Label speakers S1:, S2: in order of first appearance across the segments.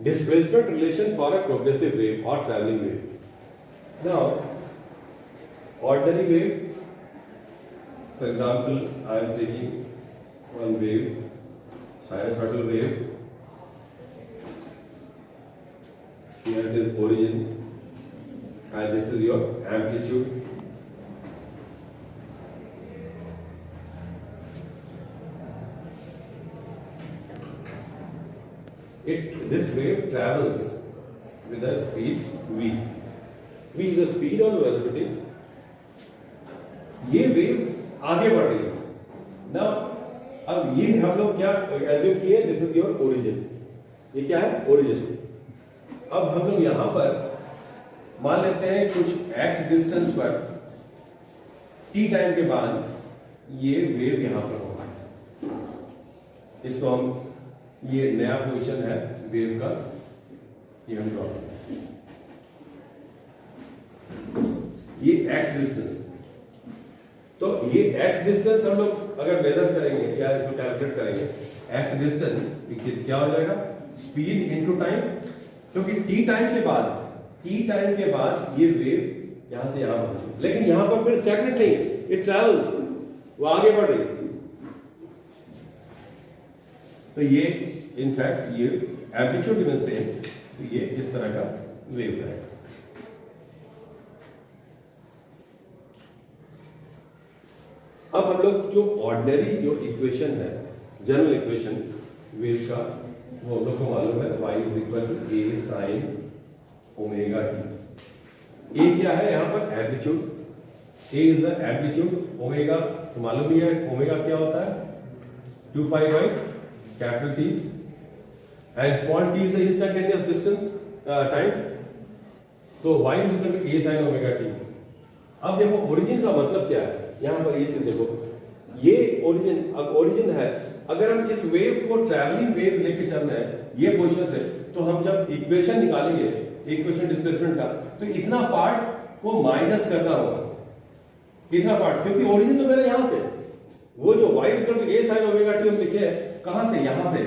S1: displacement relation for a progressive wave or traveling wave. Now, ordinary wave, for example, I am taking one wave, sinusoidal wave. Here it is origin, and this is your amplitude. This wave travels with a speed v. V is the speed or velocity. ये wave आगे बढ़ रही है ना. अब ये हम लोग क्या एज्यूम किए, दिस इज योर ओरिजिन. ये क्या है? ओरिजिन. अब हम लोग यहां पर मान लेते हैं कुछ x डिस्टेंस पर t टाइम के बाद ये वेव यहां पर होगा. इसको हम, ये नया पोजीशन है वेव का, ये हम ड्रॉ करें. ये x डिस्टेंस, तो ये x डिस्टेंस हम लोग अगर मेजर करेंगे या इसको कैलकुलेट करेंगे, x डिस्टेंस क्या हो जाएगा? Speed into time. क्योंकि t टाइम के बाद ये वेव यहां से यहां पहुंची, लेकिन यहां पर फिर स्टैग्नेंट नहीं है, इट ट्रैवल्स, वो आगे बढ़ रही है. तो ये इनफैक्ट ये एम्पलीट्यूड में से, तो ये इस तरह का वेव रहेगा. अब हम लोग जो ऑर्डिनरी जो इक्वेशन है, जनरल इक्वेशन वेव का, वो हम लोग को मालूम है y is equal to a sin omega t. a क्या है यहाँ पर? Amplitude. a is the amplitude. Omega तो मालूम ही है, ओमेगा क्या होता है? 2 pi by capital T, and small t is the instantaneous distance time. तो y is equal to a sin omega t. अब देखो ओरिजिन का मतलब क्या है. यहां पर ये चीज देखो, ये ओरिजिन, अब ओरिजिन है, अगर हम इस वेव को ट्रैवलिंग वेव लेके चल रहे हैं ये पोजीशन से, तो हम जब इक्वेशन निकालेंगे, इक्वेशन डिस्प्लेसमेंट का, तो इतना पार्ट को माइनस करना होगा, इतना पार्ट, क्योंकि ओरिजिन तो मेरा यहां से, वो जो y equal to a sin omega t हम लिखे हैं, कहां से? यहां से.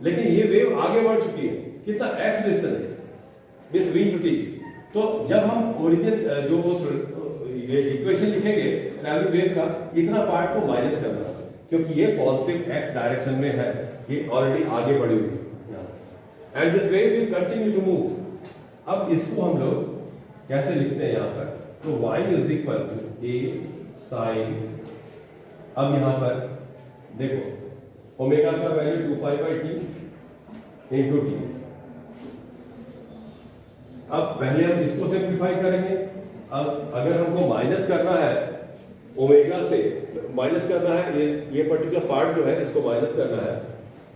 S1: लेकिन ये वेव आगे बढ़ चुकी है, कितना? x distance with v to t. तो जब हम ओरिजिन जो वो इक्वेशन लिखेंगे ट्रैवलिंग वेव का, इतना पार्ट को माइनस करना, क्योंकि ये पॉजिटिव x डायरेक्शन में है, ये ऑलरेडी आगे बढ़ी हुई है, and this wave will continue to move. अब इसको हम लोग कैसे लिखते हैं यहां पर? तो y is equal to a sin, अब यहां पर देखो ओमेगा का value 2 pi by t into t. अब पहले हम इसको सिंप्लीफाई करेंगे. अब अगर हमको माइनस करना है ओमेगा से, माइनस करना है ये पर्टिकुलर पार्ट जो है, इसको माइनस करना है,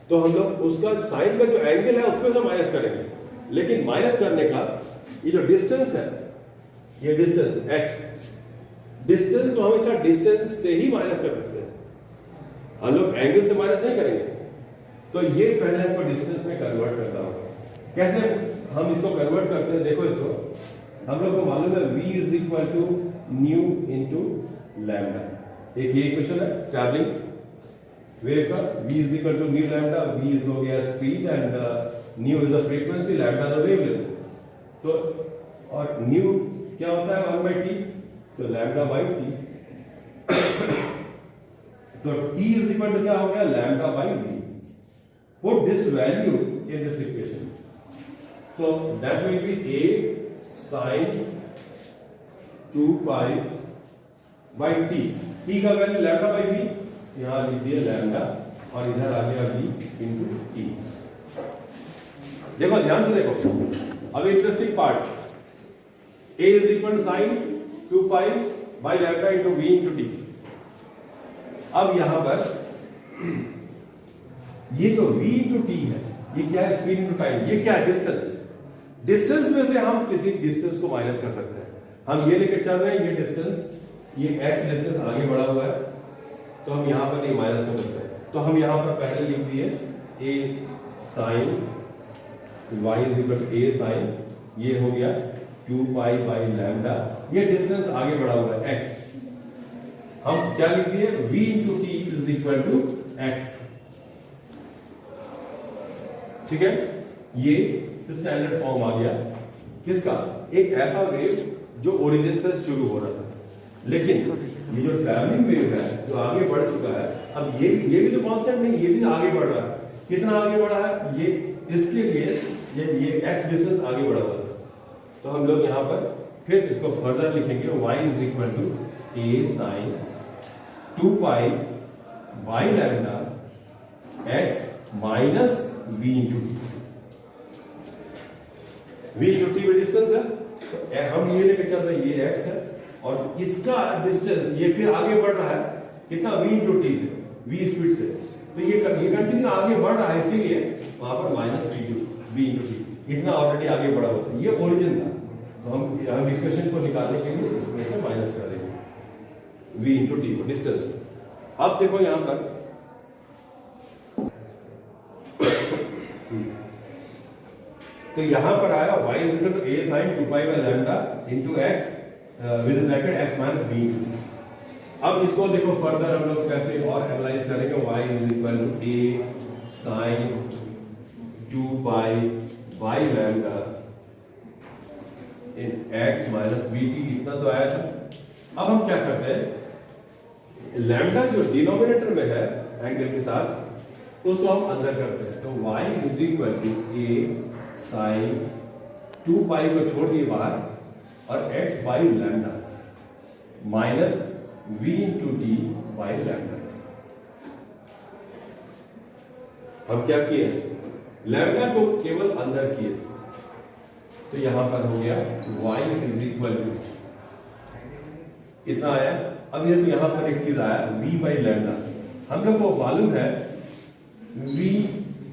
S1: तो हम लोग उसका साइन का जो एंगल है उसमें से माइनस करेंगे. लेकिन माइनस करने का ये जो डिस्टेंस है, ये डिस्टेंस x, डिस्टेंस को हमेशा डिस्टेंस से ही माइनस कर सकते हैं, हम लोग एंगल से माइनस नहीं करेंगे. तो ये पहले हमको डिस्टेंस में कन्वर्ट करना होगा. कैसे हम इसको कन्वर्ट करते हैं? देखो इसको, हम लोग को मालूम है v is equal to nu into lambda. एक ये इक्वेशन है ट्रैवलिंग वेव का, v is equal to nu lambda. v is हो गया speed and nu is the frequency, lambda the wavelength. तो और न्यू क्या होता है? 1 बाई t, तो लैम्डा बाई t. तो t इज इक्वल टू क्या हो गया? Lambda by v. Put this value in this equation, so that will be a sin 2 pi by t. t का वैल्यू लैम्डा बाई v, यहां लिख दिया lambda, और इधर आ गया v इंटू t. देखो ध्यान से देखो, अब interesting part, a is equal to sine 2 pi by lambda into v into t. अब यहां पर ये जो v इंटू t है, ये क्या है? Speed into time. ये क्या है? डिस्टेंस. डिस्टेंस में से हम किसी डिस्टेंस को माइनस कर सकते हैं. हम ये लेकर चल रहे हैं, ये डिस्टेंस, ये x डिस्टेंस आगे बढ़ा हुआ है, तो हम यहां पर नहीं माइनस कर सकते. तो हम यहां पर पहले लिख दिए a sin y is equal to a sin, ये हो गया 2 पाई बाई लैम्डा. ये डिस्टेंस आगे बढ़ा हुआ है x. हम क्या लिख दिए? v into t is equal to x. ठीक है, ये स्टैंडर्ड फॉर्म आ गया किसका, एक ऐसा वेव जो ओरिजिन से शुरू हो रहा था, लेकिन ये जो ट्रैवलिंग वेव है जो आगे बढ़ चुका है, अब ये भी तो कांस्टेंट नहीं, ये भी आगे बढ़ रहा है। कितना आगे बढ़ा है, ये इसके लिए ये x डिस्टेंस आगे बढ़ा हुआ था। तो हम लोग यहाँ पर फिर इसको फर्दर लिखेंगे, y is equal to a sine 2 pi by lambda x minus v into t. v into t में डिस्टेंस है, तो हम ये लेके चल रहे हैं, ये x है और इसका डिस्टेंस ये फिर आगे बढ़ रहा है कितना, v इंटू टी से, v स्पीड से, तो ये कंटिन्यू आगे बढ़ रहा है, इसीलिए वहां पर माइनस v इंटू टी इतना ऑलरेडी आगे बढ़ा होता है। ये ओरिजिन था, तो हम इक्वेशन को निकालने के लिए इसमें से माइनस कर देंगे v इंटू टी को, डिस्टेंस। अब देखो यहां पर तो यहां पर आया y is equal to a sin 2 pi by lambda into x within bracket x minus b। अब इसको देखो फर्दर हम लोग कैसे और एनालाइज करेंगे, y is equal to a sin 2 pi by lambda in x minus b t, इतना तो आया था। अब हम क्या करते हैं, लैम्डा जो डिनोमिनेटर में है एंगल के साथ, उसको हम अंदर करते हैं, तो y is equal to a sine 2 pi को छोड़ दिए बाहर और x by lambda minus v into t by lambda. हम क्या किए, लैम्डा को केवल अंदर किए, तो यहां पर हो गया y इज इक्वल टू इतना आया। अब ये तो यहां पर एक चीज आया v बाई लैम्डा, हम लोग को मालूम है v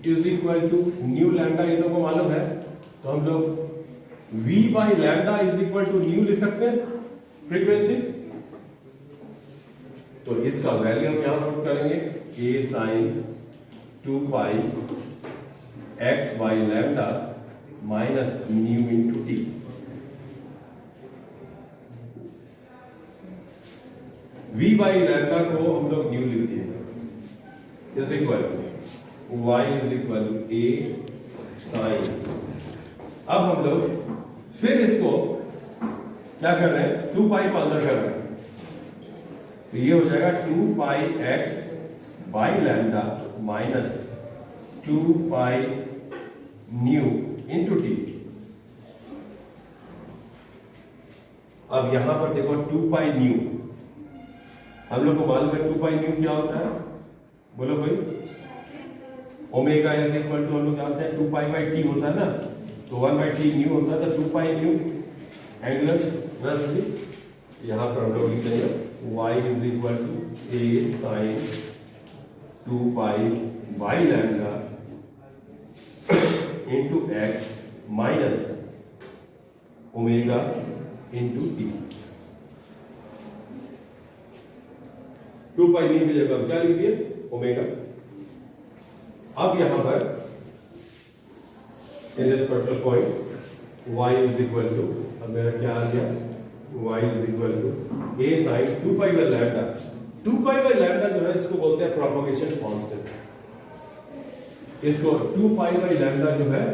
S1: is equal to nu lambda, ये तो को मालूम है, तो हम लोग v by lambda is equal to nu लिख सकते हैं फ्रीक्वेंसी। तो इसका वैल्यू हम यहां पुट करेंगे, a sine 2 pi x by lambda minus nu into t. v by lambda को हम लोग न्यू लिख दिए, is equal y is equal to a sine. अब हम लोग फिर इसको क्या कर रहे हैं, 2 पाई को अंदर कर रहे हैं, तो ये हो जाएगा 2 pi x by lambda minus 2 pi new into T. अब यहां पर देखो 2 पाई न्यू, हम लोग को मालूम है 2 पाई न्यू क्या होता है, बोलो भाई, ओमेगा इज इक्वल टू हम लोग जानते हैं 2 पाई बाई टी होता है ना, तो 1 बाई टी न्यू होता है, तो 2 पाई न्यू एंगुलर वेलोसिटी। यहां पर हम लोग लिखते हैं y is equal to a sine 2 pi by lambda into x minus omega into t. 2 pi nu की जगह हम क्या लिख दिए, ओमेगा। अब यहां पर in this particular point y is equal to, अब मेरा क्या आ गया, y is equal to a sine 2 pi by lambda. 2 pi by lambda जो है इसको बोलते हैं प्रोपगेशन कांस्टेंट। इसको 2 पाई बाई लैम्डा जो है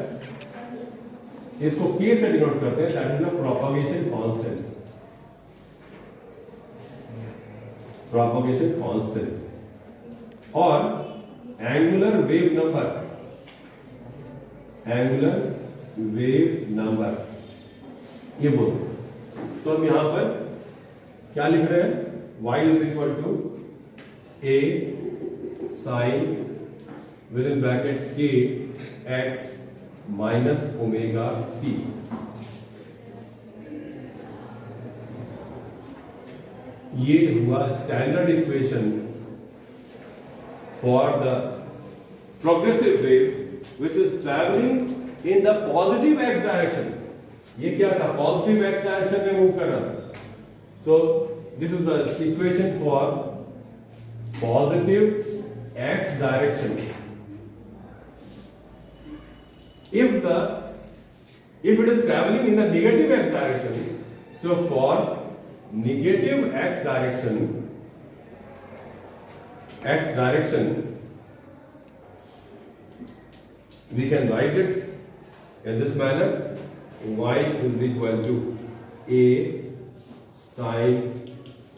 S1: इसको k से डिनोट करते हैं, that is the propagation constant, propagation constant. और angular wave number, angular wave number ये बोलते। तो हम यहां पर क्या लिख रहे हैं, y is equal to a sine within bracket k x minus omega t। ये हुआ standard equation for the progressive wave which is traveling in the positive x direction। ये क्या था, पॉजिटिव x डायरेक्शन में move कर रहा था। So this is the equation for positive x direction। if it is traveling in the negative x direction, so for negative x direction we can write it in this manner y is equal to a sin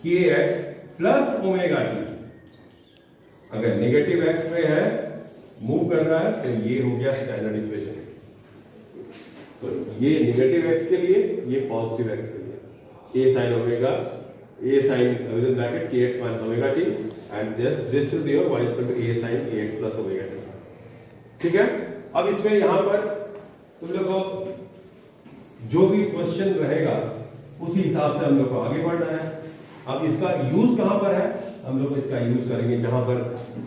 S1: kx plus omega t। अगर negative x पे है, move कर रहा है, तो ये हो गया स्टैंडर्ड इक्वेशन। तो ये नेगेटिव x के लिए, ये पॉजिटिव x के लिए, a sin omega, a sin within bracket kx minus omega t and this is your y equal to a sin kx plus omega t। ठीक है, अब इसमें यहां पर तुम लोग को जो भी क्वेश्चन रहेगा उसी हिसाब से हम लोग को आगे बढ़ना है। अब इसका यूज कहां पर है, हम लोग इसका यूज करेंगे जहां पर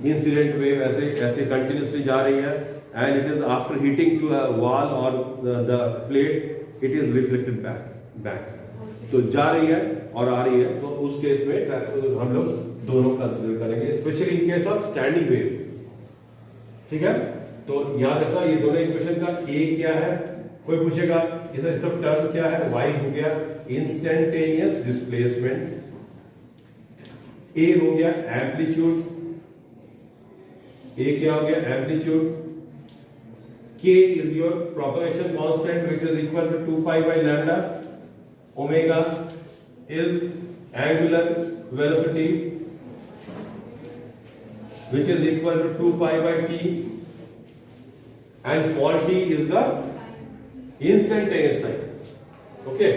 S1: इंसिडेंट वेव ऐसे ऐसे कंटिन्यूसली जा रही है and it is after hitting to a wall और the plate it is reflected back. तो जा रही है और आ रही है, तो उस केस में हम लोग दोनों कंसीडर करेंगे, specially in case of standing wave. ठीक है, तो याद रखना ये दोनों इक्वेशन का ए क्या है, कोई पूछेगा इसका सब टर्म क्या है, y हो गया इंस्टेंटेनियस डिस्प्लेसमेंट, ए हो गया एम्पलीट्यूड, ए क्या हो गया amplitude, k is your propagation constant which is equal to 2 pi by lambda, omega is angular velocity which is equal to 2 pi by t and small t is the instantaneous time. Okay,